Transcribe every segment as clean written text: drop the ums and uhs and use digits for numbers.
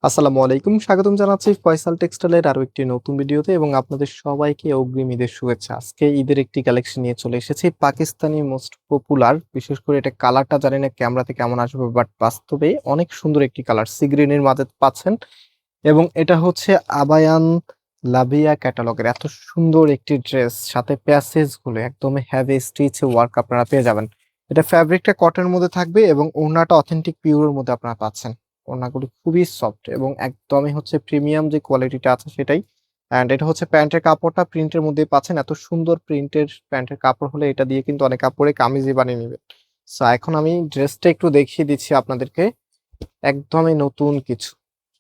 আসসালামু আলাইকুম, স্বাগতম জানাচ্ছি ফয়সাল টেক্সটাইলের আরো একটি নতুন ভিডিওতে এবং আপনাদের সবাইকে অগ্রিম ঈদের শুভেচ্ছা। আজকে ঈদের একটি কালেকশন নিয়ে চলে এসেছি, পাকিস্তানি মোস্ট পপুলার। বিশেষ করে এটা কালারটা জানি না ক্যামেরাতে কেমন আসবে, বাট বাস্তবে অনেক সুন্দর একটি কালার, সি গ্রিনের মাঝে পাচ্ছেন। এবং এটা হচ্ছে আবায়ান লাভিয়া ক্যাটালগের এত সুন্দর একটি ড্রেস, সাথে প্যাসেজ গুলো একদম হেভি স্টিচ ওয়ার্ক আপনারা পেয়ে যাবেন। এটা ফ্যাব্রিকটা কটনের মধ্যে থাকবে এবং ওড়নাটা অথেন্টিক পিওরের মধ্যে আপনারা পাচ্ছেন। ওড়নাগুলো খুবই সফট এবং একদমই হচ্ছে প্রিমিয়াম যে কোয়ালিটিটা আছে সেটাই। অ্যান্ড এটা হচ্ছে প্যান্টের কাপড়টা প্রিন্টের মধ্যে পাচ্ছেন। এত সুন্দর প্রিন্টের প্যান্টের কাপড় হলে এটা দিয়ে কিন্তু অনেক কাপড়ে কামিজই বানিয়ে নেবে। সো এখন আমি ড্রেসটা একটু দেখিয়ে দিচ্ছি আপনাদেরকে, একদমই নতুন কিছু।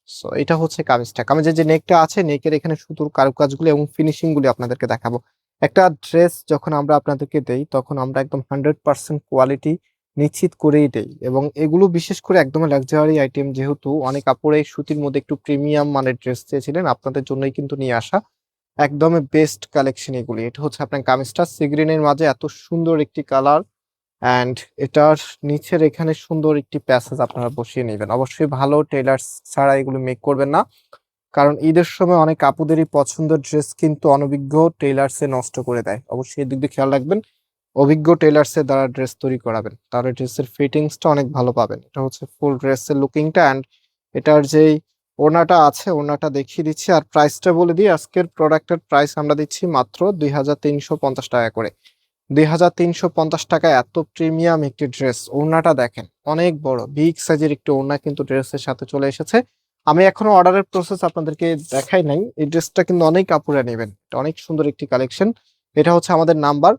সো এটা হচ্ছে কামিজটা, কামিজের যে নেকটা আছে, নেকের এখানে সুতোর কারুকাজগুলো এবং ফিনিশিং গুলো আপনাদেরকে দেখাবো। একটা ড্রেস যখন আমরা আপনাদেরকে দেই তখন আমরা একদম 100% কোয়ালিটি নিশ্চিত করেই দেই, এবং এগুলো বিশেষ করে একদম লাক্সারি আইটেম, যেহেতু অনেক কাপড়ে সুতির মধ্যে একটু প্রিমিয়াম মানের ড্রেস চেয়েছিলেন, আপনাদের জন্যই কিন্তু নিয়ে আসা একদমই বেস্ট কালেকশন এগুলি। এটা হচ্ছে আপনার কামিজটা সি গ্রিনের মাঝে এত সুন্দর একটি কালার, অ্যান্ড এটার নিচের এখানে সুন্দর একটি প্যাসেজ আপনারা বসিয়ে নেবেন। অবশ্যই ভালো টেলার্স ছাড়া এগুলো মেক করবেন না, কারণ ঈদের সময় অনেক আপুদেরই পছন্দের ড্রেস কিন্তু অনভিজ্ঞ টেলার্সে নষ্ট করে দেয়। অবশ্যই এদিক দিয়ে খেয়াল রাখবেন, অভিজ্ঞ টেলার্সের দ্বারা ড্রেস তৈরি করাবেন, তাহলে ড্রেসের ফিটিংসটা অনেক ভালো পাবেন। এটা হচ্ছে ফুল ড্রেসের লুকিংটা, অ্যান্ড এটার যেই ওড়নাটা আছে ওড়নাটা দেখিয়ে দিচ্ছি। আর প্রাইসটা বলে দিই, আজকের প্রোডাক্টের প্রাইস আমরা দিচ্ছি মাত্র 2350 টাকা করে। 2350 টাকায় এত প্রিমিয়াম একটি ড্রেস। ওড়নাটা দেখেন, অনেক বড় বিগ সাইজের একটি ওড়না কিন্তু ড্রেসের সাথে চলে এসেছে। আমি এখনো অর্ডারের প্রসেস আপনাদেরকে দেখাই নাই। এই ড্রেসটা কিন্তু অনেক কাপড়ে নেবেন, এটা অনেক সুন্দর একটি কালেকশন। এটা হচ্ছে আমাদের নাম্বার,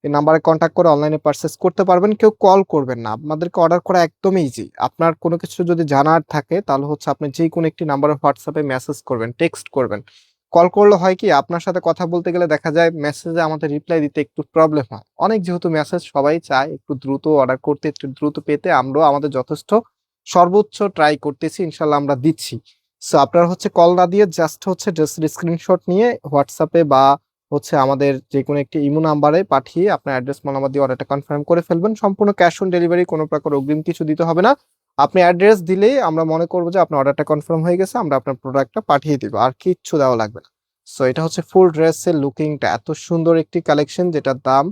এই নাম্বারে কন্ট্যাক্ট করে অনলাইনে পারচেস করতে পারবেন। কেউ কল করবেন না, আপনাদেরকে অর্ডার করা একদমই ইজি। আপনার কোনো কিছু যদি জানার থাকে তাহলে হচ্ছে আপনি যে কোনো একটি নাম্বারে হোয়াটসঅ্যাপে মেসেজ করবেন, টেক্সট করবেন। কল করলে হয় কি, আপনার সাথে কথা বলতে গেলে দেখা যায় মেসেজে আমাদের রিপ্লাই দিতে একটু প্রবলেম হয়। অনেক যেহেতু মেসেজ সবাই চায় একটু দ্রুত অর্ডার করতে, একটু দ্রুত পেতে, আমরাও আমাদের যথেষ্ট সর্বোচ্চ ট্রাই করতেছি, ইনশাল্লাহ আমরা দিচ্ছি। সো আপনারা হচ্ছে কল না দিয়ে জাস্ট হচ্ছে স্ক্রিনশট নিয়ে হোয়াটসঅ্যাপে বা হচ্ছে আমাদের যে কোনো একটি ইমো নাম্বারে পাঠিয়ে আপনার অ্যাড্রেস নাম্বার দিয়ে অর্ডারটা কনফার্ম করে ফেলবেন। সম্পূর্ণ ক্যাশ অন ডেলিভারি, কোনো প্রকার অগ্রিম কিছু দিতে হবে না। আপনি অ্যাড্রেস দিলেই আমরা মনে করবো যে আপনার অর্ডারটা কনফার্ম হয়ে গেছে, আমরা আপনার প্রোডাক্টটা পাঠিয়ে দিব, আর কিচ্ছু দেওয়া লাগবে না। সো এটা হচ্ছে ফুল ড্রেসের লুকিংটা, এত সুন্দর একটি কালেকশন যেটার দাম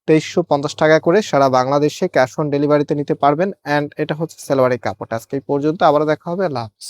2350 টাকা করে। সারা বাংলাদেশে ক্যাশ অন ডেলিভারিতে নিতে পারবেন। অ্যান্ড এটা হচ্ছে সালোয়ারের কাপড়। আজকে এই পর্যন্ত, আবার দেখা হবে, আল্লাহ হাফেজ।